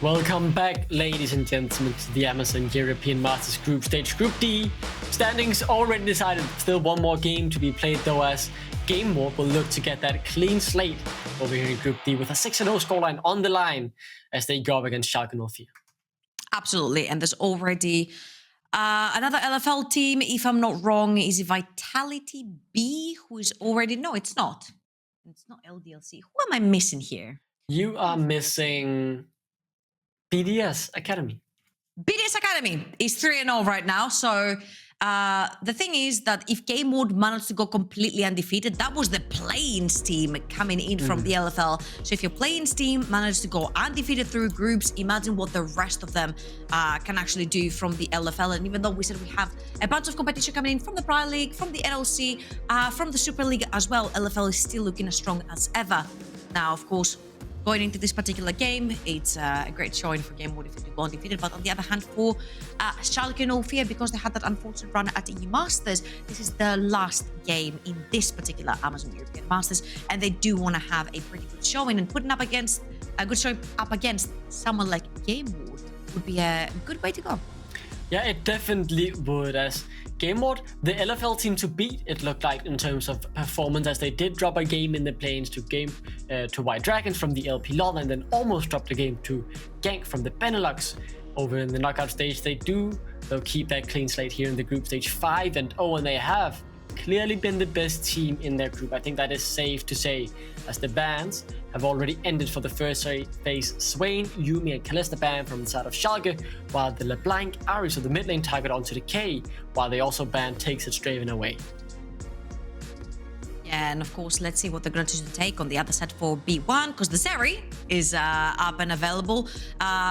Welcome back, ladies and gentlemen, to the Amazon European Masters Group Stage Group D. Standings already decided, still one more game to be played though, as Game Mode will look to get that clean slate over here in Group D with a 6-0 scoreline on the line as they go up against Schalke 04. Absolutely, and there's already another LFL team, if I'm not wrong, is Vitality B, who is already... No, it's not. It's not LDLC. Who am I missing here? You are missing BDS Academy. BDS Academy is 3-0 right now, so the thing is that if Game Mode managed to go completely undefeated, that was the Plains team coming in from the LFL. So if your Plains team managed to go undefeated through groups, imagine what the rest of them can actually do from the LFL. And even though we said we have a bunch of competition coming in from the Pride League, from the NLC, from the Super League as well, LFL is still looking as strong as ever. Now, of course, going into this particular game, it's a great showing for Game Mode if you go undefeated. But on the other hand, for Schalke 04, because they had that unfortunate run at EU Masters, this is the last game in this particular Amazon European Masters, and they do want to have a pretty good showing. And putting up against a good showing up against someone like Game Mode would be a good way to go. Yeah, it definitely would, as Game Mode, the LFL team to beat, it looked like, in terms of performance, as they did drop a game in the Plains to White Dragons from the LP LoL, and then almost dropped a game to Gank from the Benelux. Over in the knockout stage, they'll keep that clean slate here in the group stage 5-0, and they have clearly been the best team in their group. I think that is safe to say, as the bans have already ended for the first phase. Swain, Yuumi, and Kalista ban from the side of Schalke, while the LeBlanc, Ari, so the mid lane, target onto Decay, while they also ban TakeSet Straven away. Yeah, and of course, let's see what they're going to take on the other side for B1, because the Zeri is up and available.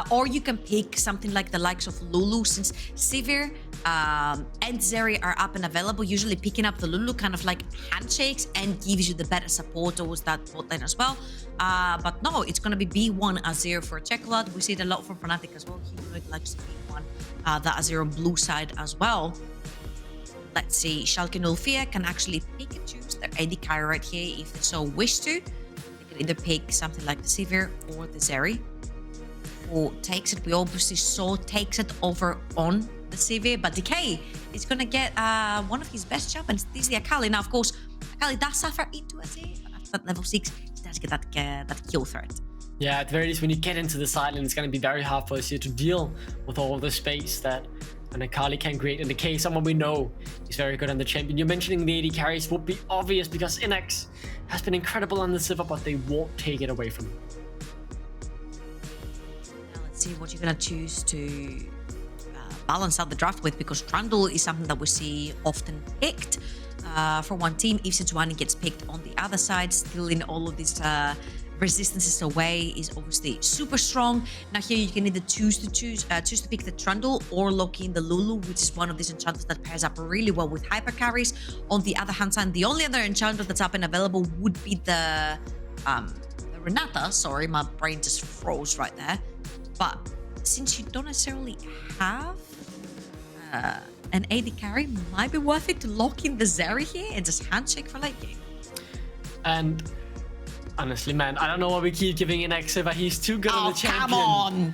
Or you can pick something like the likes of Lulu, since Sivir and Zeri are up and available. Usually picking up the Lulu kind of like handshakes and gives you the better support towards that bot lane as well. But no, it's going to be B1 Azir for Czekolad. We see it a lot from Fnatic as well. He really likes B1, the Azir on blue side as well. Let's see, Schalke 04 can actually pick and choose their AD carry right here if they so wish to. They can either pick something like the Sivir or the Zeri. For TakeSet, we obviously saw TakeSet over on the Sivir, but Decay is going to get one of his best champions. This is the Akali. Now, of course, Akali does suffer into Azir, but after that level 6, he does get that kill threat. Yeah, at the very least, when you get into the side lane, it's going to be very hard for Azir to deal with all of the space that an Akali can create. In the case, someone we know is very good on the champion. You're mentioning the AD carries would be obvious because Innaxe has been incredible on the Sivir, but they won't take it away from him. Now let's see what you're going to choose to balance out the draft with, because Trundle is something that we see often picked for one team. If Sejuani gets picked on the other side, stealing all of these resistances away is obviously super strong. Now here you can either choose to pick the Trundle or lock in the Lulu, which is one of these enchanters that pairs up really well with hyper carries. On the other hand side, the only other enchanter that's up and available would be the Renata. Sorry, my brain just froze right there. But since you don't necessarily have an AD carry, might be worth it to lock in the Zeri here and just handshake for late game. And honestly, man, I don't know why we keep giving Innaxe, but he's too good on the champion. Come on!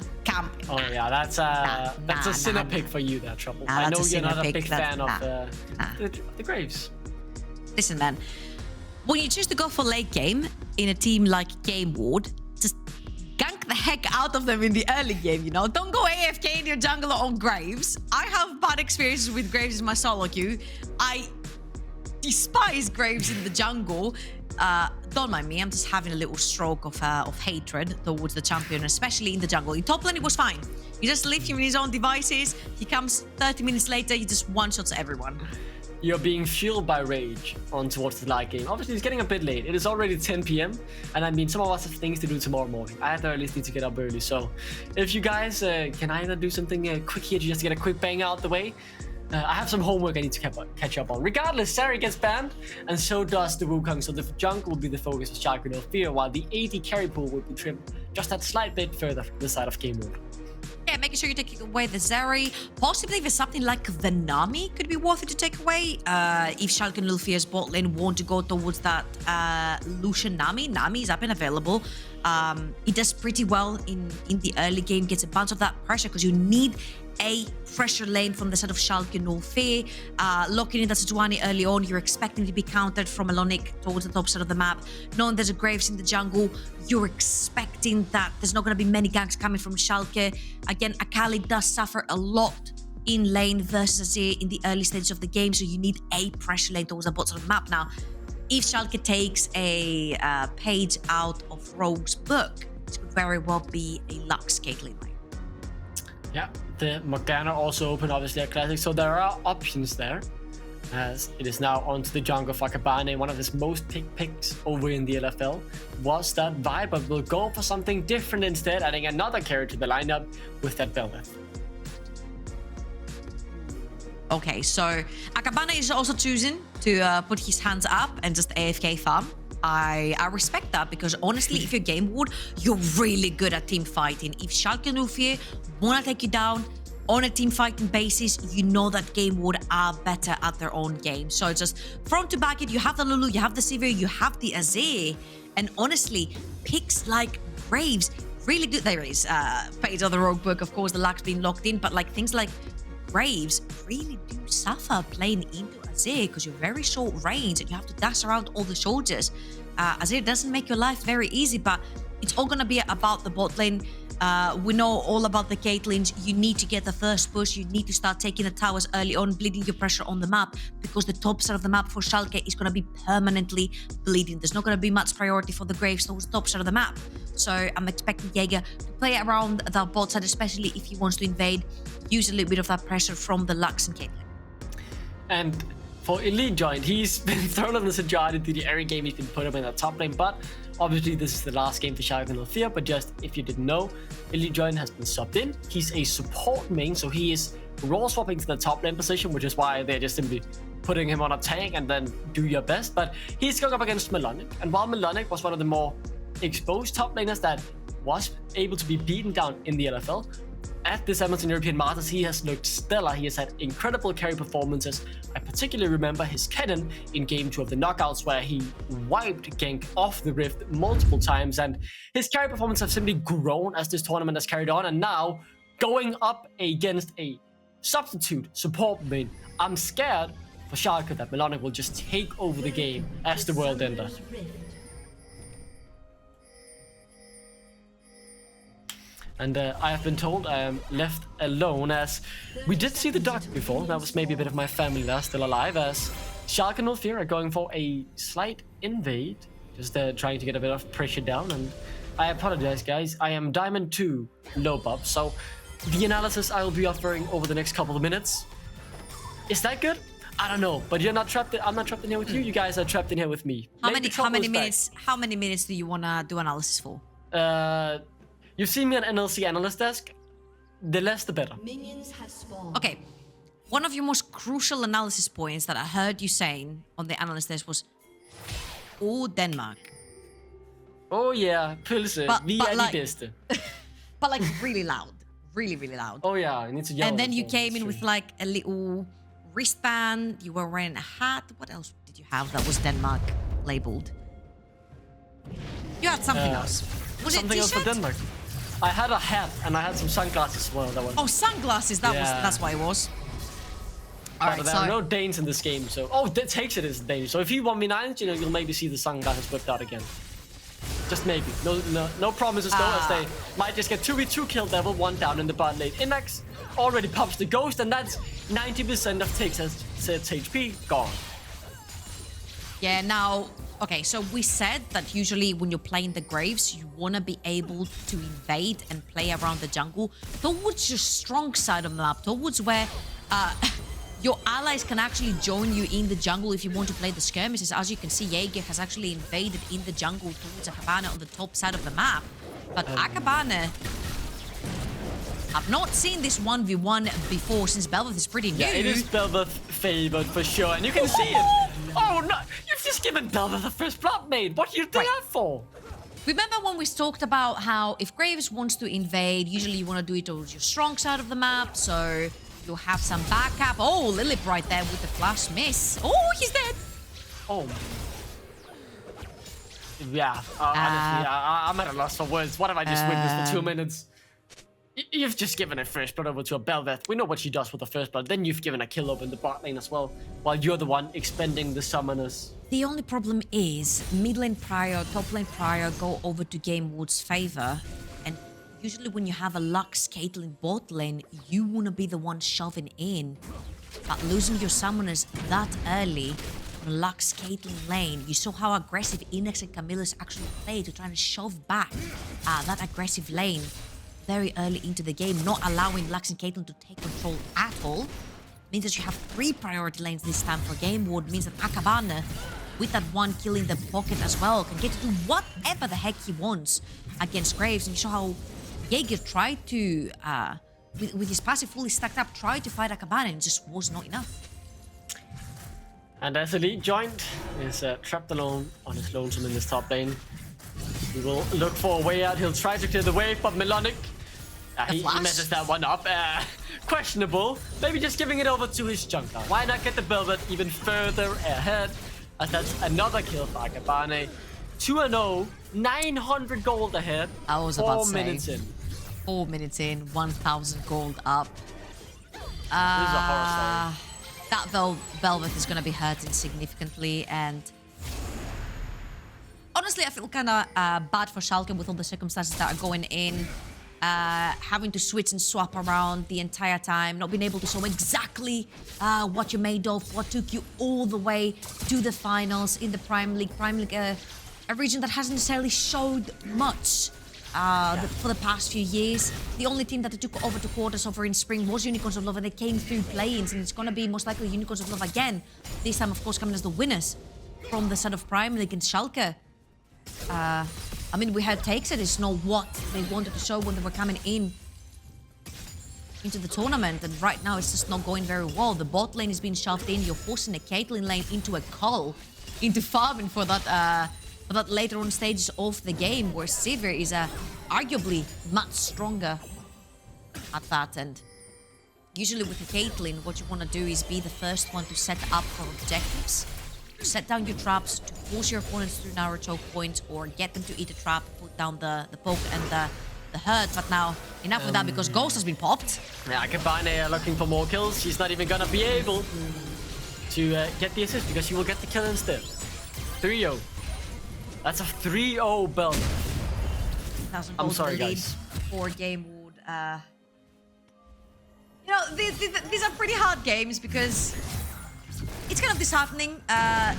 Oh yeah, that's a sinner pick for you there, Trouble. I know you're not a big fan of the Graves. Listen, man, when you choose to go for late game in a team like Game Mode, just gank the heck out of them in the early game, you know? Don't go AFK in your jungle on Graves. I have bad experiences with Graves in my solo queue. I despise Graves in the jungle. Don't mind me, I'm just having a little stroke of hatred towards the champion, especially in the jungle. In top lane, it was fine. You just leave him in his own devices. He comes 30 minutes later, he just one-shots everyone. You're being fueled by rage on towards the late game. Obviously, it's getting a bit late. It is already 10 p.m. And I mean, some of us have things to do tomorrow morning. I at least need to get up early. So if you guys can either do something quick here to just get a quick bang out the way, I have some homework I need to catch up on. Regardless, Zeri gets banned, and so does the Wukong. So the jungle will be the focus of Schalke 04, while the AD carry pool will be trimmed just that slight bit further from the side of Game Mode. Yeah, making sure you take away the Zeri. Possibly if it's something like the Nami could be worth it to take away. If Schalke 04's bot lane want to go towards that Lucian Nami. Nami is up and available. It does pretty well in the early game, gets a bunch of that pressure because you need a pressure lane from the side of Schalke 04. Locking in that Sejuani early on, you're expecting to be countered from Melonik towards the top side of the map. Knowing there's a Graves in the jungle, you're expecting that there's not going to be many ganks coming from Schalke. Again, Akali does suffer a lot in lane versus Azir in the early stages of the game, so you need a pressure lane towards the bottom of the map. Now, if Schalke takes a page out of Rogue's book, this could very well be a Lux Caitlyn lane. Yeah, the Morgana also open, obviously a classic, so there are options there. As it is now onto the jungle for Akabane, one of his most picked picks over in the LFL was that vibe, but we'll go for something different instead, adding another carry to the lineup with that Bel'Veth. Okay, so Akabane is also choosing to put his hands up and just AFK farm. I respect that because honestly, if you're Game Ward, you're really good at team fighting. If Schalke 04 want to take you down on a team fighting basis, you know that Game Ward are better at their own game. So just front to back it, you have the Lulu, you have the Sivir, you have the Azir. And honestly, picks like Graves, really good. There is page of the Rogue book, of course, the Lux being locked in, but like things like Graves really do suffer playing into Azir because you're very short range and you have to dash around all the soldiers. Azir doesn't make your life very easy, but it's all going to be about the bot lane. We know all about the Caitlyns. You need to get the first push. You need to start taking the towers early on, bleeding your pressure on the map because the top side of the map for Schalke is going to be permanently bleeding. There's not going to be much priority for the Graves towards the top side of the map. So I'm expecting Jaeger to play around the bot side, especially if he wants to invade, use a little bit of that pressure from the Lux and Caitlyn. And for Elite Joint, he's been thrown on the Sejuani through the every game he's been put up in the top lane, but obviously this is the last game for Schalke 04, but just if you didn't know, Elite Joint has been subbed in. He's a support main, so he is role swapping to the top lane position, which is why they're just simply putting him on a tank and then do your best. But he's going up against Melonik, and while Melonik was one of the more exposed top laners that was able to be beaten down in the LFL, at this Edmonton European Masters, he has looked stellar. He has had incredible carry performances. I particularly remember his cannon in Game 2 of the Knockouts, where he wiped gank off the Rift multiple times, and his carry performance have simply grown as this tournament has carried on, and now going up against a substitute support main, I'm scared for Schalke that Melonik will just take over the game as the world ender. And I have been told I am left alone, as we did see the duck before. That was maybe a bit of my family that's still alive, as Schalke 04 are going for a slight invade, just trying to get a bit of pressure down. And I apologize, guys. I am Diamond 2 low buff, so the analysis I will be offering over the next couple of minutes, is that good? I don't know, but you're not trapped in, I'm not trapped in here with you. You guys are trapped in here with me. How many minutes do you want to do analysis for? You've seen me on NLC analyst desk. The less, the better. Minions have spawned. Okay, one of your most crucial analysis points that I heard you saying on the analyst desk was, "Oh, Denmark." Oh yeah, pølse. Vi er de bedste. But like really loud, really loud. Oh yeah, I need to yell. And then you came in with like a little wristband. You were wearing a hat. What else did you have that was Denmark labeled? You had something else. Was something it else for Denmark? I had a hat and I had some sunglasses as well. That was. Oh, sunglasses. That's why it was. All right, there are no Danes in this game, so TakeSet is Danish. So if you 1v9, you know, you'll maybe see the sunglasses whipped out again. Just maybe. No promises though, as they might just get 2v2 kill level 1 down in the bot lane. Innaxe already pops the ghost, and that's 90% of TakeSet's HP gone. Yeah, now, okay, so we said that usually when you're playing the Graves, you want to be able to invade and play around the jungle towards your strong side of the map, towards where your allies can actually join you in the jungle if you want to play the skirmishes. As you can see, Jaeger has actually invaded in the jungle towards Akabane on the top side of the map. But Akabane, I've not seen this 1v1 before since Bel'Veth is pretty new. Yeah, it is Bel'Veth favored for sure, and you can see it. Oh no, you've just given Bel'Veth the first blood, mate. What do you do that for? Remember when we talked about how if Graves wants to invade, usually you want to do it towards your strong side of the map, so you'll have some backup. Oh, Lilipp right there with the flash miss. Oh, he's dead. Oh. Yeah, honestly, I'm at a loss for words. What have I just witnessed for 2 minutes? You've just given a first blood over to a Bel'Veth. We know what she does with the first blood. Then you've given a kill over in the bot lane as well, while you're the one expending the summoners. The only problem is mid lane prior, top lane prior go over to Game Ward's favor, and usually when you have a Lux Caitlyn bot lane, you want to be the one shoving in. But losing your summoners that early on Lux Caitlyn lane, you saw how aggressive Innaxe and kamilius actually played to try and shove back that aggressive lane very early into the game, not allowing Lux and Caitlyn to take control at all. Means that you have 3 priority lanes this time for Game Ward, means that Akabane, with that 1 kill in the pocket as well, can get to do whatever the heck he wants against Graves. And you saw how Jaeger tried to, with his passive fully stacked up, tried to fight Akabane and it just was not enough. And as Elite joined, is trapped alone on his lonesome in this top lane. He will look for a way out. He'll try to clear the wave, but Melonik, he messes that one up. Questionable. Maybe just giving it over to his jungler. Why not get the Bel'Veth even further ahead? As that's another kill for Akabane. 2-0, 900 gold ahead. I was about to say. 4 minutes in. 4 minutes in, 1,000 gold up. This is a horror story. That Bel'Veth is going to be hurting significantly, and honestly, I feel kind of bad for Schalke with all the circumstances that are going in. Having to switch and swap around the entire time, not being able to show exactly what you're made of, what took you all the way to the finals in the Prime League. Prime League, a region that hasn't necessarily showed much for the past few years. The only team that took over to quarters over in spring was Unicorns of Love, and they came through play-ins, and it's going to be most likely Unicorns of Love again. This time, of course, coming as the winners from the side of Prime League and Schalke. I mean, we had TakeSet is know what they wanted to show when they were coming into the tournament, and right now it's just not going very well. The bot lane is being shoved in. You're forcing a Caitlyn lane into a call, into farming for that later on stages of the game, where Sivir is arguably much stronger at that. And usually with the Caitlyn, what you want to do is be the first one to set up for objectives. Set down your traps to force your opponents through narrow choke points, or get them to eat a trap, put down the poke and the hurt. But now, enough with that, because Ghost has been popped. Yeah, Akabane looking for more kills. She's not even gonna be able to get the assist, because she will get the kill instead. 3-0. That's a 3-0 belt. I'm sorry, guys. For Game Ward. You know, these are pretty hard games, because it's kind of disheartening,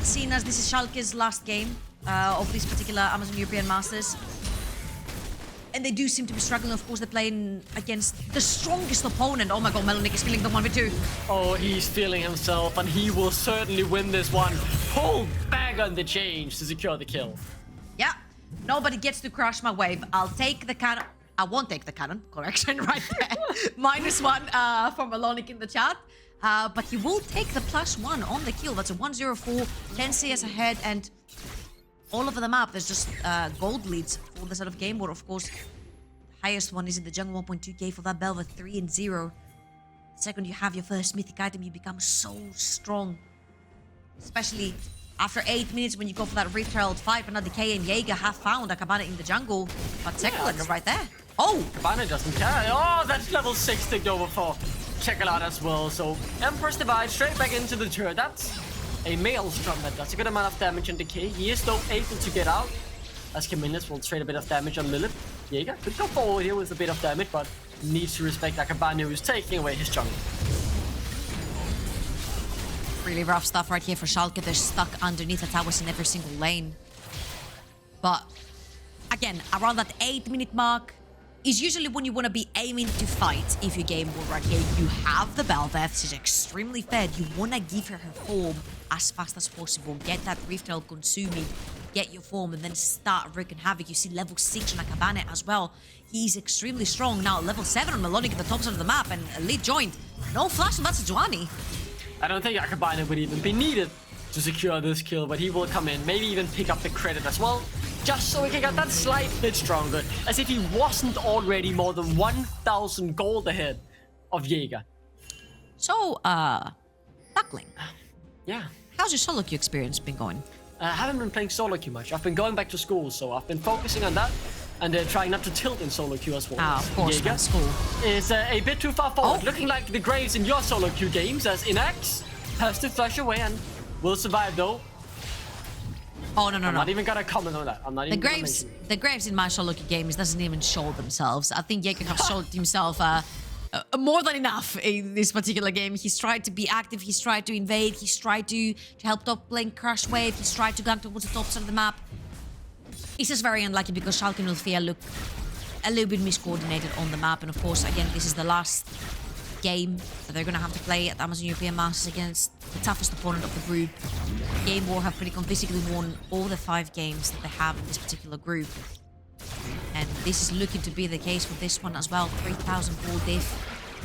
seeing as this is Schalke's last game of this particular Amazon European Masters. And they do seem to be struggling. Of course, they're playing against the strongest opponent. Oh my god, Melonik is feeling the 1v2. Oh, he's feeling himself, and he will certainly win this one. Pull back on the change to secure the kill. Yeah, nobody gets to crush my wave. I'll take the cannon. I won't take the cannon. Correction right there. -1 from Melonik in the chat. But he will take the +1 on the kill. That's a 104, 10 CS ahead, and all over the map, there's just gold leads for the side of Game Ward. Of course, the highest one is in the jungle, 1.2k for that Bel'Veth, 3-0. The second you have your first mythic item, you become so strong. Especially after 8 minutes when you go for that Rift Herald fight, but now Decay and Jaeger have found Akabane in the jungle. But Czekolad is right there. Oh! Akabane doesn't care. Oh, that's level 6 ticked over for Czekolad as well. So Empress Divide straight back into the turret. That's a Maelstrom that does a good amount of damage on Decay. He is though able to get out, as kamilius will trade a bit of damage on Lilipp. Jaeger could go forward here with a bit of damage, but needs to respect Akabane, who's taking away his jungle. Really rough stuff right here for Schalke. They're stuck underneath the towers in every single lane. But again, around that 8-minute mark is usually when you want to be aiming to fight. If you Game Ward right here, you have the Bel'Veth. She's extremely fed. You want to give her form as fast as possible. Get that Rift Herald consuming. Get your form and then start wreaking havoc. You see level 6 on Akabane as well. He's extremely strong. Now level 7 on Melonik at the top side of the map, and Elite joined. No flash on that Sejuani. I don't think Akabane would even be needed to secure this kill, but he will come in, maybe even pick up the credit as well, just so he can get that slight bit stronger, as if he wasn't already more than 1,000 gold ahead of Jaeger. So, Duckling. Yeah. How's your solo queue experience been going? I haven't been playing solo queue much. I've been going back to school, so I've been focusing on that and trying not to tilt in solo queue as well. Of course, Jaeger school is a bit too far forward. Looking like the graves in your solo queue games, as Innaxe has to flash away and will survive though. Oh, no. I'm not even gonna comment on that. I'm not even gonna mention it. The graves in my solo queue games doesn't even show themselves. I think Jaeger has showed himself more than enough in this particular game. He's tried to be active, he's tried to invade, he's tried to help top lane crush wave, he's tried to gank towards the top side of the map. It's just very unlucky because Schalke and Ulfia look a little bit miscoordinated on the map. And of course, again, this is the last game that they're going to have to play at the Amazon European Masters against the toughest opponent of the group. Game War have pretty convincingly won all the 5 games that they have in this particular group. And this is looking to be the case for this one as well. 3,000 gold diff,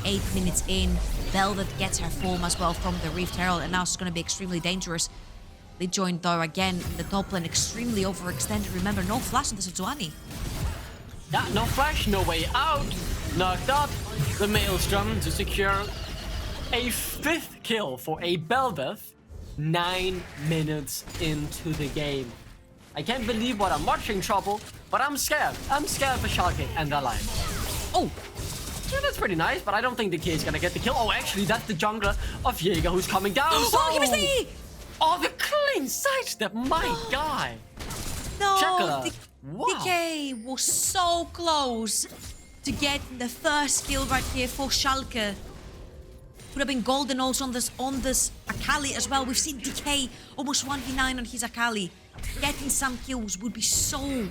8 minutes in. Bel'Veth gets her form as well from the Rift Herald, and now it's going to be extremely dangerous. They joined though again in the top lane, extremely overextended. Remember, no flash on the Sejuani. Yeah, no flash, no way out. Knocked up the Maelstrom to secure a 5th kill for a Bel'Veth 9 minutes into the game. I can't believe what I'm watching, Trouble, but I'm scared. I'm scared for Schalke and their line. Oh, yeah, that's pretty nice, but I don't think Decay is gonna get the kill. Oh, actually, that's the jungler of Jaeger who's coming down. Oh, give me oh, the clean sidestep, my guy. No, Czekolad. Wow. Decay was so close to getting the first kill right here for Schalke. Would have been golden also on this Akali as well. We've seen Decay almost 1v9 on his Akali. Getting some kills would be so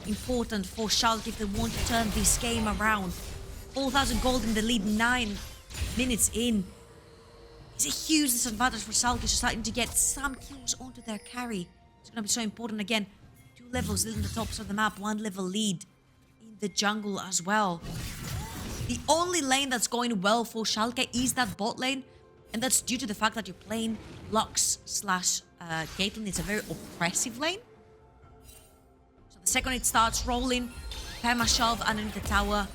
important for Schalke if they want to turn this game around. 4,000 gold in the lead, 9 minutes in. It's a huge disadvantage for Schalke, starting to get some kills onto their carry. It's going to be so important again. 2 levels in the tops of the map, 1 level lead in the jungle as well. The only lane that's going well for Schalke is that bot lane, and that's due to the fact that you're playing Lux / Caitlyn. It's a very oppressive lane. So the second it starts rolling, perma shove underneath the tower.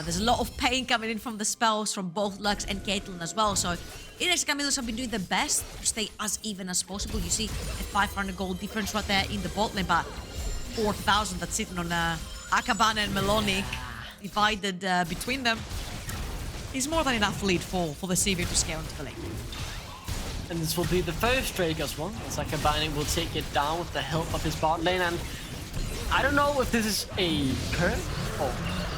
There's a lot of pain coming in from the spells from both Lux and Caitlyn as well. So Innaxe and kamilius have been doing their best to stay as even as possible. You see a 500 gold difference right there in the bot lane, but 4,000 that's sitting on Akabane and Melonik divided between them is more than enough lead for the Sivir to scale into the lane. And this will be the first Drake as well, as Akabane will take it down with the help of his bot lane. And I don't know if this is a curse or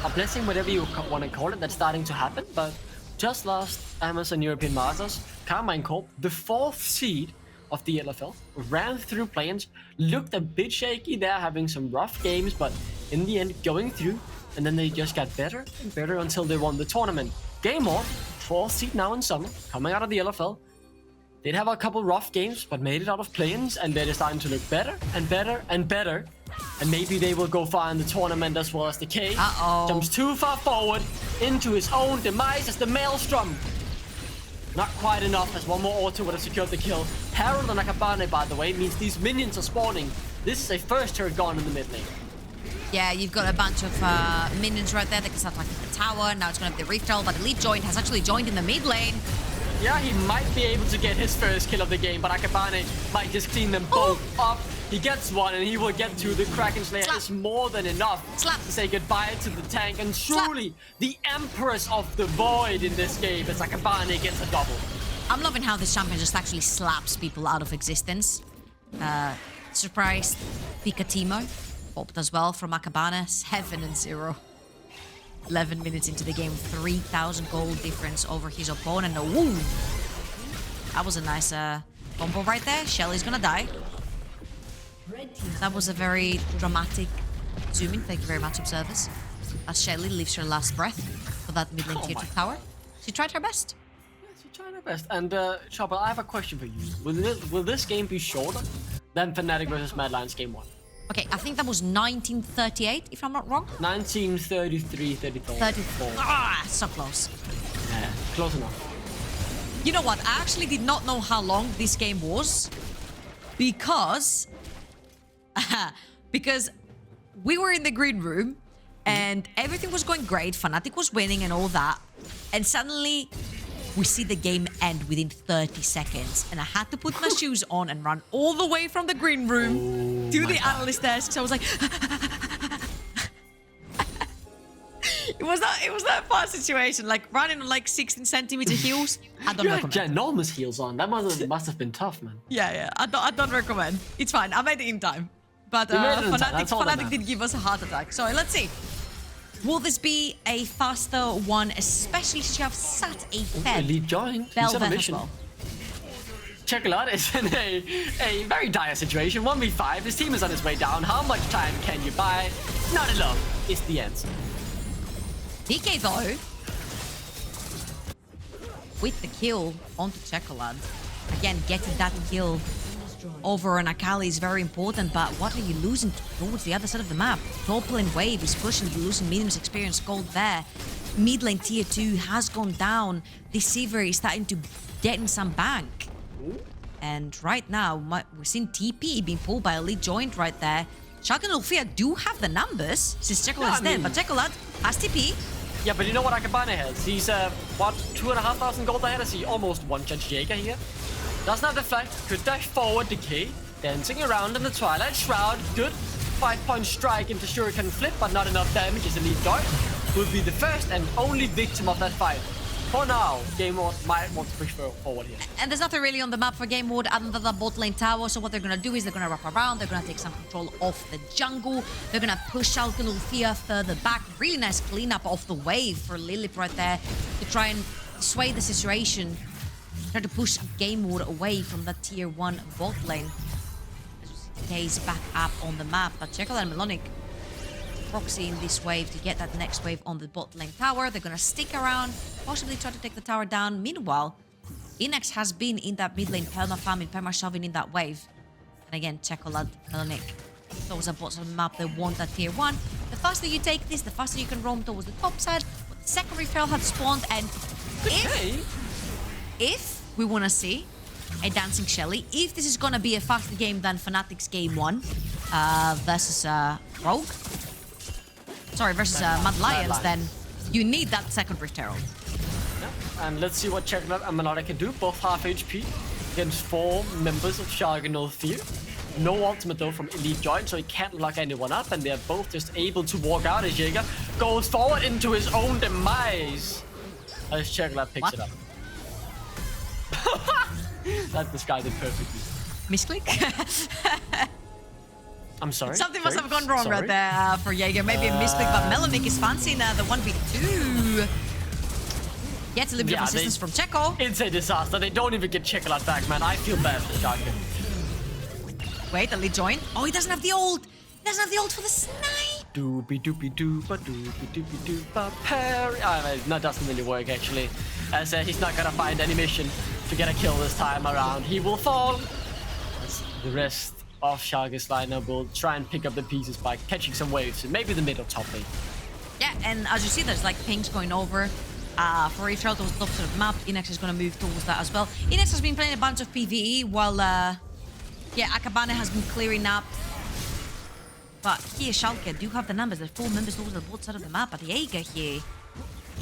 a blessing, whatever you want to call it, that's starting to happen, but just last Amazon European Masters, Carmine Corp, the 4th seed of the LFL, ran through play-ins, looked a bit shaky there, having some rough games, but in the end going through, and then they just got better and better until they won the tournament. Game on, 4th seed now in summer, coming out of the LFL. They'd have a couple rough games, but made it out of play-ins, and they're starting to look better and better and better. And maybe they will go far in the tournament as well as Decay. Jumps too far forward into his own demise as the Maelstrom. Not quite enough, as one more auto would have secured the kill. Herald and Akabane, by the way, means these minions are spawning. This is a first turret gone in the mid lane. Yeah, you've got a bunch of minions right there that can start attacking the tower. Now it's going to be the Rift Herald, but Elite Join has actually joined in the mid lane. Yeah, he might be able to get his first kill of the game, but Akabane might just clean them both up. He gets one, and he will get to the Kraken Slayer. It's more than enough to say goodbye to the tank. And truly, the Empress of the Void in this game, as Akabane gets a double. I'm loving how this champion just actually slaps people out of existence. Surprised Pikatimo popped as well from Akabane, 7-0. 11 minutes into the game, 3,000 gold difference over his opponent. Ooh, that was a nice combo right there. Shelly's gonna die. That was a very dramatic zoom in. Thank you very much, observers. As Shelly leaves her last breath for that mid lane tier 2 tower. She tried her best. Yeah, she tried her best. And Chopper, I have a question for you. Will this game be shorter than Fnatic vs Mad Lions game 1? Okay, I think that was 1938, if I'm not wrong. 1933, 34. 34. Ah, so close. Yeah, close enough. You know what? I actually did not know how long this game was because we were in the green room and everything was going great. Fnatic was winning and all that. And suddenly we see the game end within 30 seconds. And I had to put my shoes on and run all the way from the green room to the analyst desk. So I was like... It was that fun situation, like running on like 16 centimeter heels. I don't recommend. You had enormous heels on. That must have been tough, man. Yeah. I don't recommend. It's fine. I made it in time. But Fnatic did give us a heart attack. So let's see. Will this be a faster one, especially since you have sat a Fed? Elite join. Bel'Veth as well. Czekolad is in a very dire situation. 1v5. His team is on its way down. How much time can you buy? Not enough. It's the answer. Decay though, with the kill onto Czekolad. Again, getting that kill over an Akali is very important, but what are you losing towards the other side of the map? Top lane wave is pushing, you're losing Minions experience gold there. Mid lane tier 2 has gone down. This Sivir is starting to get in some bank. And right now, we're seeing TP being pulled by Elite Joint right there. Schalke and Ulfia do have the numbers since Czekolad's dead, but Czekolad has TP. Yeah, but you know what Akabane has? He's, what, 2,500 gold ahead as he almost one-shot Jaeger here. Doesn't have the flag, could dash forward, Decay, dancing around in the Twilight Shroud. Good 5-point strike into Shuriken Flip, but not enough damage as Elite Joint will be the first and only victim of that fight. For now, Game Ward might want to push forward here. And there's nothing really on the map for Game Ward other than the bot lane tower. So what they're going to do is they're going to wrap around. They're going to take some control of the jungle. They're going to push Schalke and Ulfia further back. Really nice cleanup of the wave for Lilipp right there to try and sway the situation. Try to push Game Ward away from that tier 1 bot lane. Decay's back up on the map. But Czekolad and Melonik proxy in this wave to get that next wave on the bot lane tower. They're going to stick around, possibly try to take the tower down. Meanwhile, Innaxe has been in that mid lane perma-farming, perma-shoving in that wave. And again, Czekolad, Melonik, those are bots on the map. They want that tier 1. The faster you take this, the faster you can roam towards the top side. But the secondary trail had spawned, and if we want to see a Dancing Shelly, if this is going to be a faster game than Fnatic's game 1 versus Rogue, versus Mad Lions, then you need that secondary Herald. Yeah. And let's see what Czekolad and Melonik can do. Both half HP against 4 members of Schalke and Ulfia. No ultimate though from Elite Joint, so he can't lock anyone up, and they're both just able to walk out as Jaeger goes forward into his own demise. As Czekolad picks it up. That described it perfectly. Misclick? I'm sorry. Something must have gone wrong right there for Jaeger. Maybe a misclick, but Melonik is fancying the 1v2. Gets a little bit of assistance from Czeko. It's a disaster. They don't even get Czekolad back, man. I feel bad for Schalke. Wait, Elite Joint. Oh, he doesn't have the ult. He doesn't have the ult for the snipe. Doopy doopy doopa doopy doopy doopa parry. That doesn't really work actually, as he's not gonna find any mission to get a kill this time around. He will fall. As the rest of Schalke's lineup will try and pick up the pieces by catching some waves in maybe the mid or top lane. Yeah, and as you see, there's like pings going over for each route towards the top side of the map. Innaxe is going to move towards that as well. Innaxe has been playing a bunch of PvE while, Akabane has been clearing up. But here, Schalke do have the numbers. There's 4 members towards the both side of the map. But Jaeger here.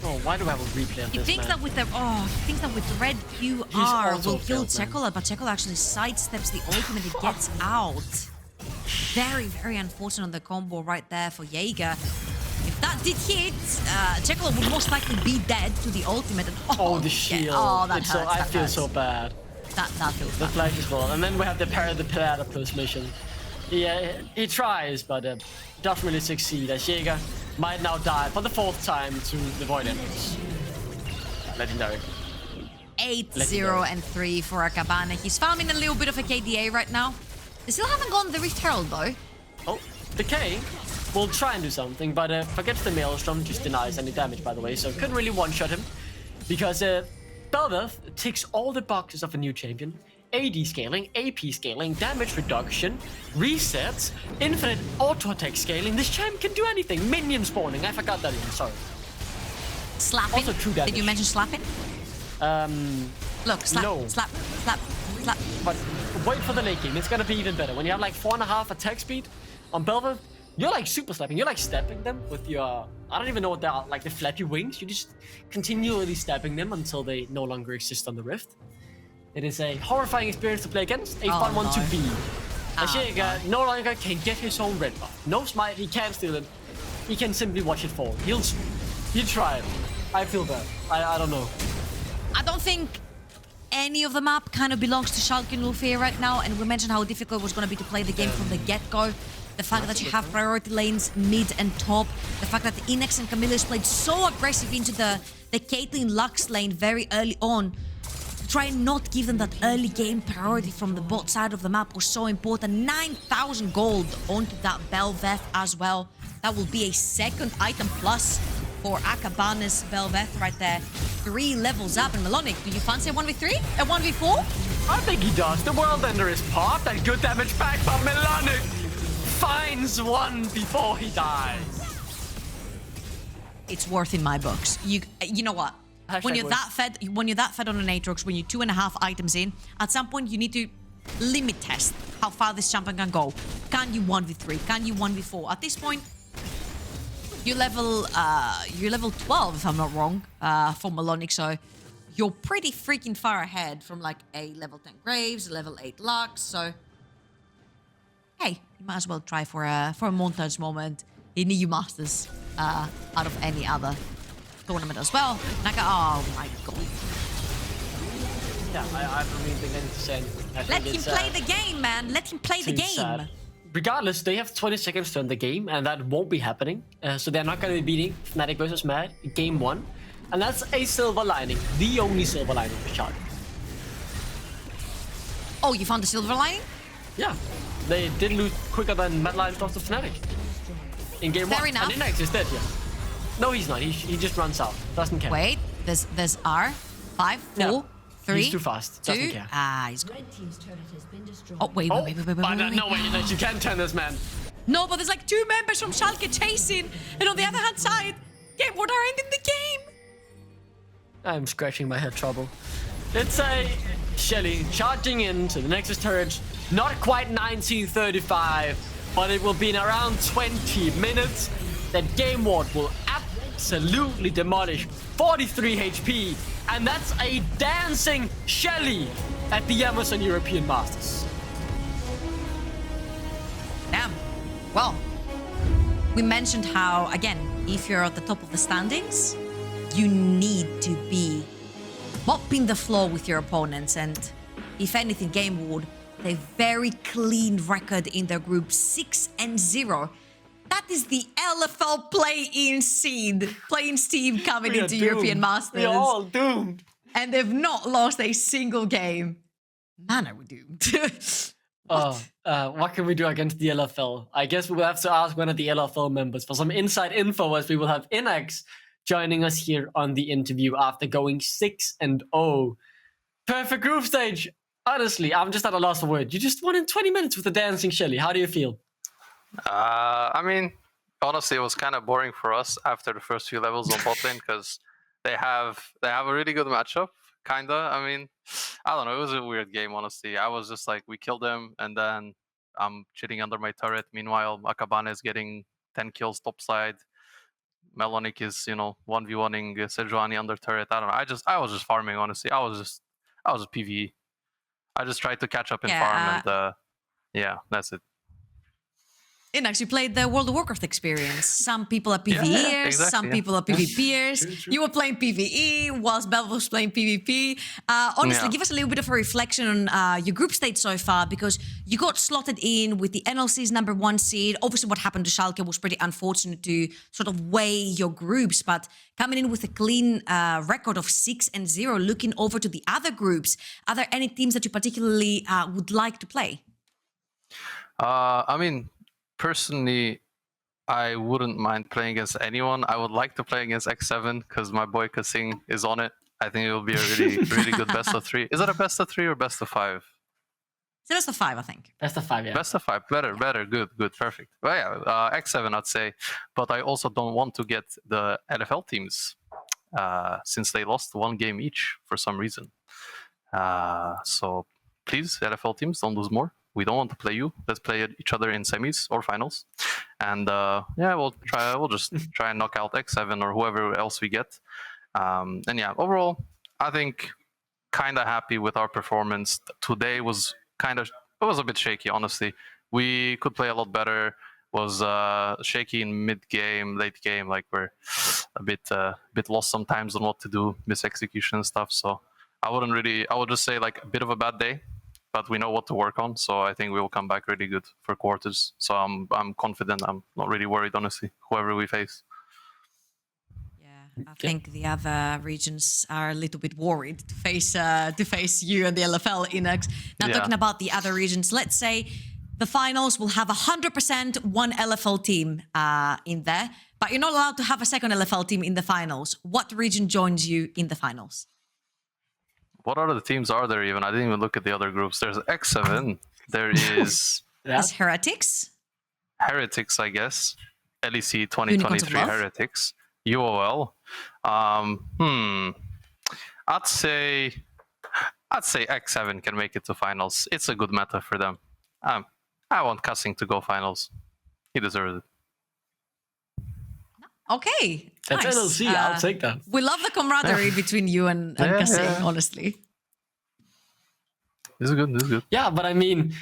Oh, why do I have a replay of he this, thinks man? that with the he thinks that with red QR will kill Czekolad, but Czekolad actually sidesteps the ultimate. He gets out. Very, very unfortunate on the combo right there for Jaeger. If that did hit, Czekolad would most likely be dead to the ultimate. And, the shield. Yeah, oh, that hurts. I feel so bad. That feels the bad. flash as well. And then we have the platypus mission. Yeah, he tries, but doesn't really succeed, as Jaeger might now die for the 4th time to the Void Entrance. Legendary. 8-0-3 for Akabane. He's farming a little bit of a KDA right now. They still haven't gotten the Rift Herald though. Oh, Decay will try and do something, but forgets the Maelstrom, just denies any damage by the way, so couldn't really one-shot him. Because Bel'Veth ticks all the boxes of a new champion. AD scaling, AP scaling, damage reduction, resets, infinite auto-attack scaling. This champ can do anything. Minion spawning. I forgot that even, sorry. Slapping? Also true damage. Did you mention slapping? Look, slap, no. slap. But wait for the late game. It's gonna be even better. When you have like 4.5 attack speed on Bel'Veth, You're like super slapping. You're like stepping them with your, I don't even know what they are, like the flappy wings. You just continually stepping them until they no longer exist on the Rift. It is a horrifying experience to play against, a fun one to be. Jaeger no longer can get his own red buff. No smite, he can't steal it. He can simply watch it fall. He'll try it. I feel bad. I don't know. I don't think any of the map kind of belongs to Schalke and Lufia right now, and we mentioned how difficult it was going to be to play the game from the get-go. The fact that you have priority lanes mid and top, the fact that the Innaxe and kamilius played so aggressive into the Caitlyn Lux lane very early on, try and not give them that early game priority from the bot side of the map was so important. 9,000 gold onto that Bel'Veth as well. That will be a second item plus for Akabane's Bel'Veth right there. 3 levels up. And Melonik, do you fancy a 1v3? A 1v4? I think he does. The World Ender is popped and good damage back from Melonik. Finds one before he dies. It's worth in my books. You know what? When you're that fed on an Aatrox, when you're 2.5 items in, at some point you need to limit test how far this champion can go. Can you 1v3? Can you 1v4? At this point, you're level 12 if I'm not wrong for Melonik, so you're pretty freaking far ahead from like a level 10 Graves, a level 8 Lux. So hey, you might as well try for a montage moment in EU Masters out of any other tournament as well. Naka, oh my god. Yeah, I don't even think I need to say anything. Let him play the game, man. Let him play the game. Sad. Regardless, they have 20 seconds to end the game, and that won't be happening. So they're not going to be beating Fnatic versus Mad game 1. And that's a silver lining. The only silver lining for Schalke. Oh, you found the silver lining? Yeah. They did lose quicker than Mad Lions lost to Fnatic. In game 1. Fair enough. And Innaxe is dead here. No, he's not. He just runs out. Doesn't care. Wait, there's R. 5, 4, 3. He's too fast. Doesn't 2. care. He's gone. Oh, wait. No way, you can't turn this, man. No, but there's like 2 members from Schalke chasing, and on the other hand side, Game Board are ending the game. I'm scratching my head trouble. Let's say Shelly charging into the Nexus turret. Not quite 1935, but it will be in around 20 minutes. That Game Ward will absolutely demolish 43 HP. And that's a dancing Shelly at the Amazon European Masters. Damn. Well, we mentioned how, again, if you're at the top of the standings, you need to be mopping the floor with your opponents. And if anything, Game Ward, a very clean record in their group, 6-0. That is the LFL play-in seed, play-in team coming into European Masters. We're all doomed. And they've not lost a single game. Man, are we doomed. What can we do against the LFL? I guess we will have to ask one of the LFL members for some inside info, as we will have Innaxe joining us here on the interview after going 6-0. Perfect group stage. Honestly, I'm just at a loss for words. You just won in 20 minutes with the dancing Shelly. How do you feel? I mean, honestly, it was kind of boring for us after the first few levels on bot lane because they have a really good matchup. Kinda. I mean, I don't know. It was a weird game, honestly. I was just like, we killed them, and then I'm chilling under my turret. Meanwhile, Akabane is getting 10 kills topside. Melonik is, 1v1ing Sejuani under turret. I don't know. I was just farming, honestly. I was just PvE. I just tried to catch up in farm, and yeah, that's it. Innaxe, you played the World of Warcraft experience. Some people are PvEers, some people are PvPers. True. You were playing PvE whilst Bel'Veth was playing PvP. Honestly, give us a little bit of a reflection on your group stage so far, because you got slotted in with the NLC's #1 seed. Obviously, what happened to Schalke was pretty unfortunate to sort of weigh your groups, but coming in with a clean record of 6-0, looking over to the other groups, are there any teams that you particularly would like to play? I mean, personally, I wouldn't mind playing against anyone. I would like to play against X7 because my boy Kasing is on it. I think it will be a really good best of 3. Is it a best of 3 or best of 5? It's a best of 5, I think. Best of 5, yeah. Best of 5. Better. Good, perfect. Well, yeah, X7, I'd say. But I also don't want to get the LFL teams since they lost 1 game each for some reason. So please, LFL teams, don't lose more. We don't want to play you. Let's play each other in semis or finals. And yeah, we'll just try and knock out X7 or whoever else we get. And yeah, overall, I think kind of happy with our performance. Today was it was a bit shaky, honestly. We could play a lot better. Was shaky in mid game, late game. Like we're a bit lost sometimes on what to do, miss execution and stuff. So I would just say like a bit of a bad day, but we know what to work on. So I think we will come back really good for quarters. So I'm confident. I'm not really worried, honestly, whoever we face. I think the other regions are a little bit worried to face you and the LFL, Innaxe. Now talking about the other regions, let's say the finals will have 100% one LFL team in there, but you're not allowed to have a second LFL team in the finals. What region joins you in the finals? What other teams are there even? I didn't even look at the other groups. There's X7. There is... There's Heretics. Heretics, I guess. ADC 2023 Heretics. UOL. I'd say X7 can make it to finals. It's a good meta for them. I want Cussing to go finals. He deserves it. Okay. That's nice. LLC. I'll take that. We love the camaraderie between you and Cussing, honestly. This is good. Yeah, but I mean,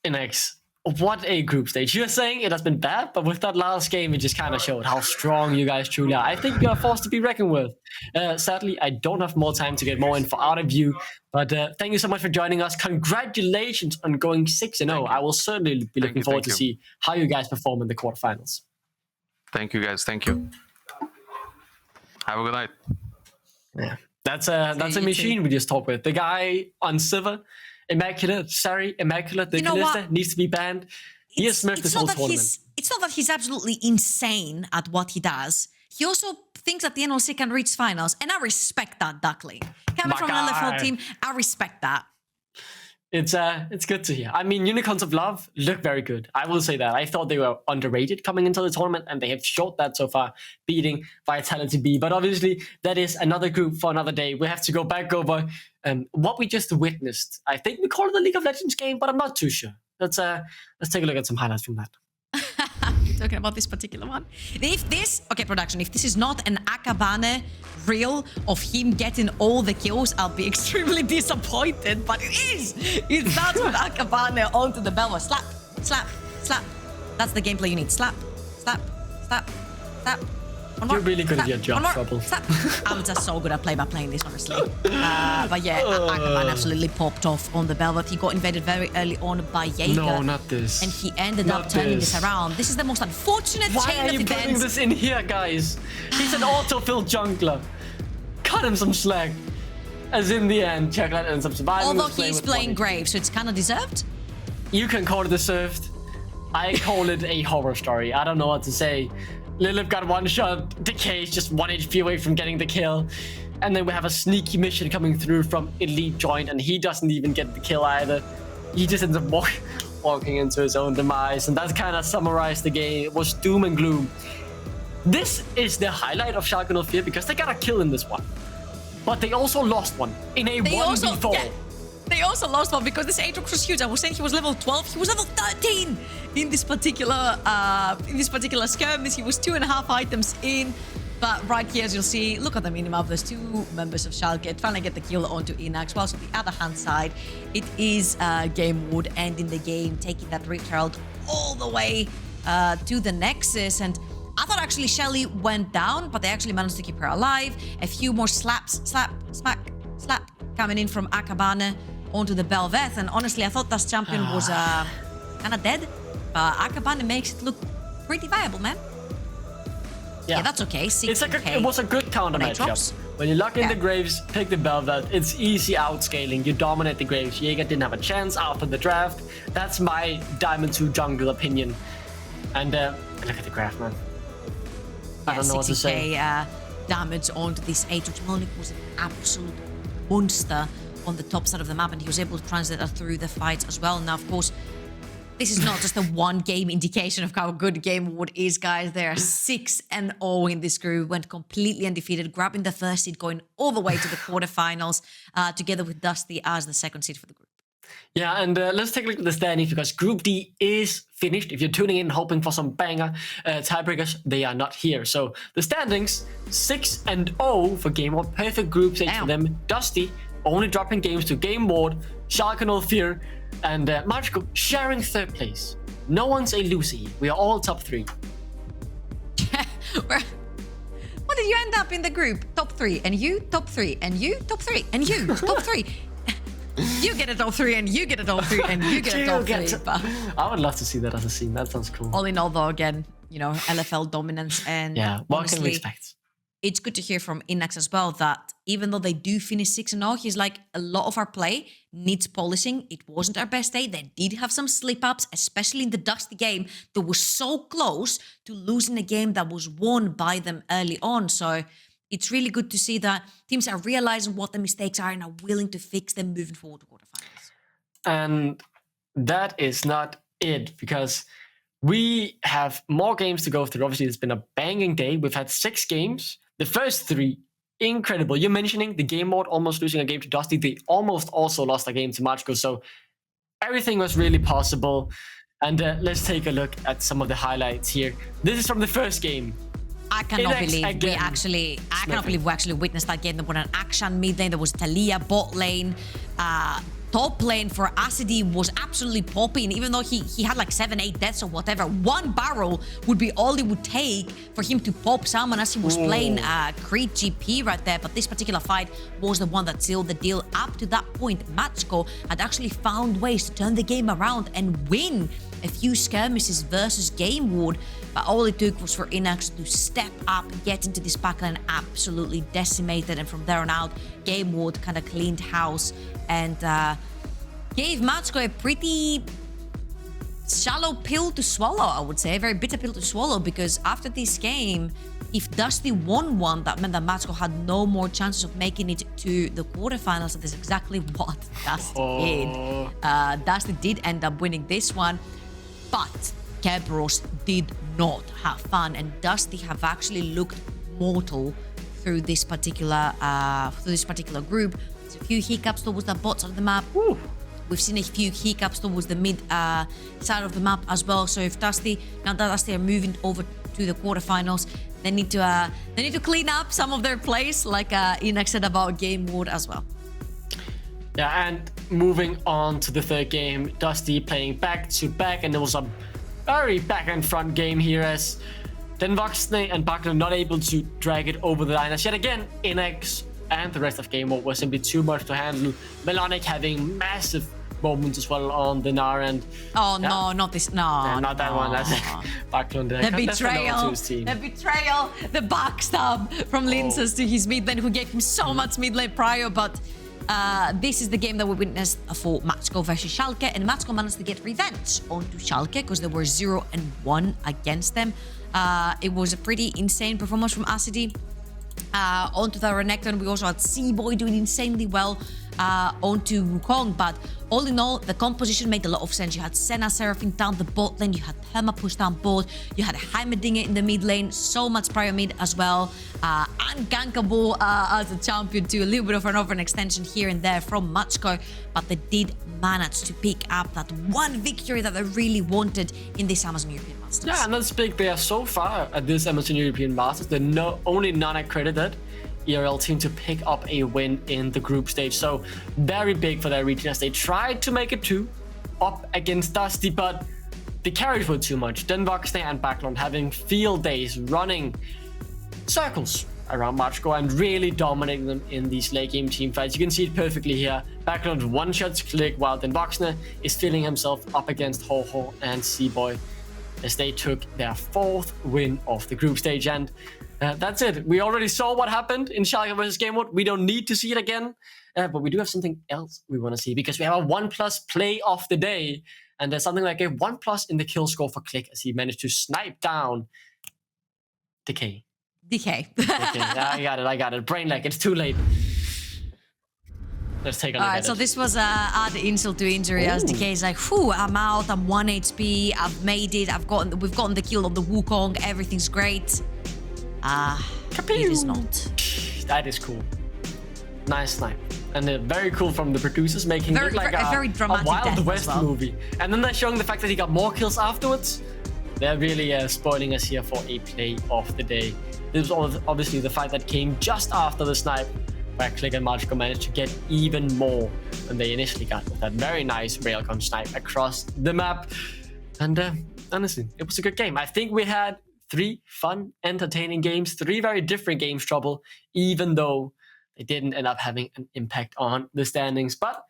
Innaxe, what a group stage. You're saying it has been bad, but with that last game, it just kind of showed how strong you guys truly are. I think you are forced to be reckoned with. Sadly, I don't have more time to get more info out of you, but thank you so much for joining us. Congratulations on going 6-0. I will certainly be looking forward to see how you guys perform in the quarterfinals. Thank you, guys. Thank you. Have a good night. Yeah, that's a machine we just talked with. The guy on Sivir, Immaculate, the Calista needs to be banned. He has smashed this whole tournament. It's not that he's absolutely insane at what he does. He also thinks that the NLC can reach finals, and I respect that, Duckling. Coming from an LFL team, I respect that. It's good to hear. I mean, Unicorns of Love look very good. I will say that. I thought they were underrated coming into the tournament, and they have showed that so far, beating Vitality B. But obviously, that is another group for another day. We have to go back over what we just witnessed. I think we call it the League of Legends game, but I'm not too sure. Let's take a look at some highlights from that. You're talking about this particular one? If this is not an Akabane reel of him getting all the kills, I'll be extremely disappointed, but it is! It starts with Akabane onto the Bel'Veth. Slap, slap, slap. That's the gameplay you need. Slap, slap, slap, slap. You're really good at your job, Trouble. I'm just so good at playing this, honestly. But yeah, Akabane absolutely popped off on the Bel'Veth. He got invaded very early on by Jaeger. No, not this. And he ended up turning this around. This is the most unfortunate chain of events. Why are you putting this in here, guys? He's an autofill jungler. Cut him some slack. As in the end, Czekolad ends up surviving. Although he's playing Grave, so it's kind of deserved. You can call it deserved. I call it a horror story. I don't know what to say. Lilipp got one shot. Decay is just 1 HP away from getting the kill. And then we have a sneaky mission coming through from Elite Joint, and he doesn't even get the kill either. He just ends up walking into his own demise, and that kind of summarized the game. It was doom and gloom. This is the highlight of Schalke 04 because they got a kill in this one. But they also lost one in a 1v4. They also lost one because this Aatrox was huge. I was saying he was level 12. He was level 13 in this particular skirmish. He was 2.5 items in. But right here, as you'll see, look at the minimap. There's two members of Schalke trying to get the kill onto Innaxe. Whilst on the other hand side, it is Gamewood ending the game, taking that Rift Herald all the way to the Nexus. And I thought actually Shelly went down, but they actually managed to keep her alive. A few more slaps, slap, smack, slap, coming in from Akabane onto the Bel'Veth. And honestly, I thought that champion was kind of dead. Akabane makes it look pretty viable, man. Yeah, that's okay. It was a good counter matchup. When you lock in the Graves, pick the Bel'Veth, it's easy outscaling. You dominate the Graves. Jaeger didn't have a chance after the draft. That's my Diamond 2 jungle opinion. And look at the graph, man. I don't know what to say. Damage onto this Aatrox. Melonik was an absolute monster on the top side of the map, and he was able to translate that through the fights as well. Now, of course, this is not just a one-game indication of how good Gamewood is, guys. They are 6-0 in this group, went completely undefeated, grabbing the first seed, going all the way to the quarterfinals, together with Dusty as the second seed for the group. Yeah, and let's take a look at the standings because Group D is finished. If you're tuning in hoping for some banger tiebreakers, they are not here. So the standings, 6-0 for Game Ward. Perfect group stage for them. Dusty only dropping games to Game Ward, Schalke 04, and Magical sharing 3rd place. No one's a loser here. We are all top 3. What did you end up in the group? Top 3, and you top 3, and you top 3, and you top 3. You get a top 3, and you get a top 3, and you get a top 3. I would love to see that as a scene. That sounds cool. All in all, though, again, you know, LFL dominance, and yeah, what honestly, can we expect? It's good to hear from Innaxe as well that even though they do finish 6-0, he's like, a lot of our play needs polishing. It wasn't our best day. They did have some slip-ups, especially in the Dusty game that was so close to losing a game that was won by them early on. So it's really good to see that teams are realizing what the mistakes are and are willing to fix them moving forward to quarterfinals. And that is not it, because we have more games to go through. Obviously, it's been a banging day. We've had 6 games. The first 3, incredible. You're mentioning the Game Mode almost losing a game to Dusty. They almost also lost a game to Magical. So everything was really possible. And let's take a look at some of the highlights here. This is from the first game. I cannot believe we actually witnessed that game. There was an action mid lane. There was Talia bot lane. Top lane for ADC was absolutely popping, even though he had like 7-8 deaths or whatever. 1 barrel would be all it would take for him to pop someone as he was playing Creed GP right there. But this particular fight was the one that sealed the deal. Up to that point, Matchko had actually found ways to turn the game around and win a few skirmishes versus Game Ward. But all it took was for Innaxe to step up, get into this backline, absolutely decimated. And from there on out, Game Ward kind of cleaned house and gave Matchko a pretty shallow pill to swallow, I would say. A very bitter pill to swallow, because after this game, if Dusty won one, that meant that Matchko had no more chances of making it to the quarterfinals. And that's exactly what Dusty did. Dusty did end up winning this one, but Kerberos did not have fun, and Dusty have actually looked mortal through this particular group. There's a few hiccups towards the bottom of the map. Ooh. We've seen a few hiccups towards the mid side of the map as well. So if Dusty, now that Dusty are moving over to the quarterfinals, they need to clean up some of their plays, like Innaxe said about Game Ward as well. Yeah, and moving on to the 3rd game, Dusty playing back to back, and there was a very back and front game here as Denvoxne and Bakler not able to drag it over the line. As yet again, Innaxe and the rest of Game Mode were simply too much to handle. Melonik having massive moments as well on the Gnar, and no, not this, no, not that one. That's Bakler. The betrayal, the backstab from Linces to his mid lane, who gave him so much mid lane prior, but this is the game that we witnessed for Matchko versus Schalke, and Matchko managed to get revenge onto Schalke because they were 0-1 against them. It was a pretty insane performance from ADC. Onto the Renekton, we also had Seaboy doing insanely well onto Wukong, but all in all, the composition made a lot of sense. You had Senna Seraphine down the bot lane, you had Perma push down board, you had Heimerdinger in the mid lane, so much prior mid as well, and gankable as a champion too. A little bit of an overextension here and there from Matchko, but they did manage to pick up that one victory that they really wanted in this Amazon European Masters. Yeah, and that's big. They are so far at this Amazon European Masters, the only non-accredited ERL team to pick up a win in the group stage. So very big for their region as they tried to make it 2 up against Dusty, but they carried for too much. Denvoxne and Backlund having field days, running circles around Matchko and really dominating them in these late game team fights. You can see it perfectly here. Backlund one-shots Click while Denvoxne is filling himself up against Ho-Ho and Seaboy as they took their 4th win of the group stage. And that's it. We already saw what happened in Schalke versus Game Mode. We don't need to see it again, but we do have something else we want to see, because we have a 1+ play of the day, and there's something like a 1+ in the kill score for Click as he managed to snipe down Decay. Decay. Yeah, I got it. Brain lag. It's too late. Let's take a look at it. Alright, so this was add insult to injury. As Decay is like, whew, I'm out, I'm 1 HP, I've made it, we've gotten the kill on the Wukong, everything's great. It is not. That is cool. Nice snipe. And very cool from the producers, making it like a very dramatic death Wild as West well. movie. And then they're showing the fact that he got more kills afterwards. They're really spoiling us here for a play of the day. This was obviously the fight that came just after the snipe, where FLICKR and Magical managed to get even more than they initially got with that very nice railgun snipe across the map. And honestly, it was a good game. I think we had 3 fun, entertaining games, 3 very different games, Trouble, even though they didn't end up having an impact on the standings. But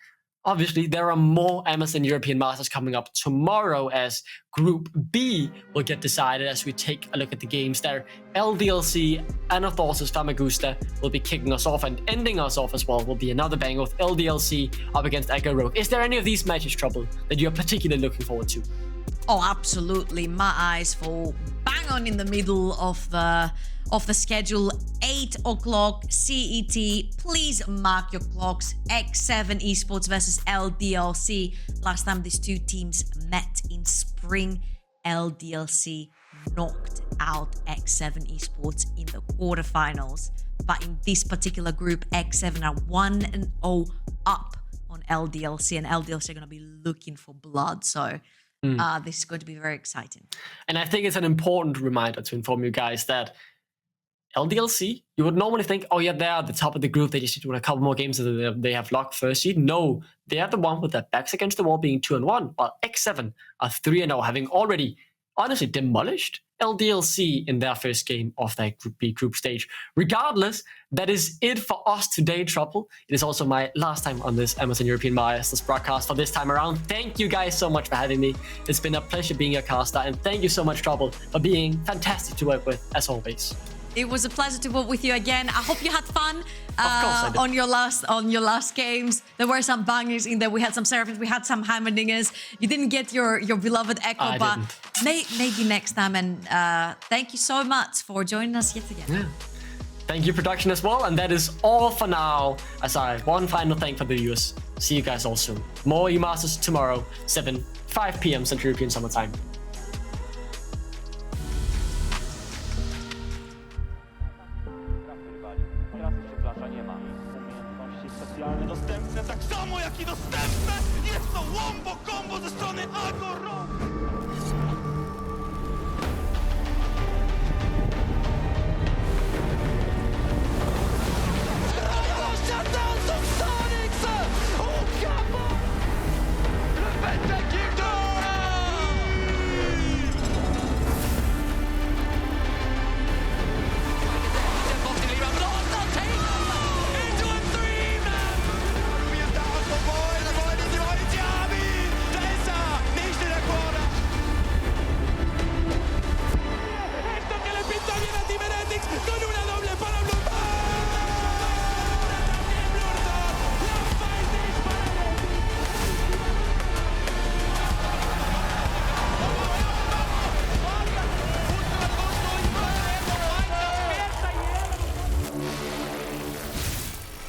obviously, there are more Amazon European Masters coming up tomorrow, as Group B will get decided as we take a look at the games there. LDLC, Anathor's Famagusta will be kicking us off, and ending us off as well will be another banger with LDLC up against Rogue. Is there any of these matches, Trouble, that you're particularly looking forward to? Oh, absolutely. My eyes fall bang on in the middle of the schedule. 8 o'clock CET. Please mark your clocks. X7 Esports versus LDLC. Last time these two teams met in spring, LDLC knocked out X7 Esports in the quarterfinals. But in this particular group, X7 are 1-0 up on LDLC, and LDLC are going to be looking for blood. So this is going to be very exciting. And I think it's an important reminder to inform you guys that LDLC, you would normally think, oh yeah, they're at the top of the group, they just need to win a couple more games and they have locked first seed. No, they are the one with their backs against the wall, being 2-1, while X7 are 3-0, having already honestly demolished LDLC in their first game of that Group B group stage. Regardless, that is it for us today, Trouble. It is also my last time on this Amazon European Masters broadcast for this time around. Thank you guys so much for having me. It's been a pleasure being your caster, and thank you so much, Trouble, for being fantastic to work with, as always. It was a pleasure to work with you again. I hope you had fun I did. on your last games. There were some bangers in there. We had some Seraphims, we had some Hammerdingers. You didn't get your beloved Echo, but maybe next time. And thank you so much for joining us yet again. Yeah. Thank you, production, as well. And that is all for now. As I one final thank for the viewers. See you guys all soon. More E-Masters tomorrow, 5 p.m. Central European Summertime. Dostępne, tak samo jak i dostępne jest to wombo combo ze strony Aatrox.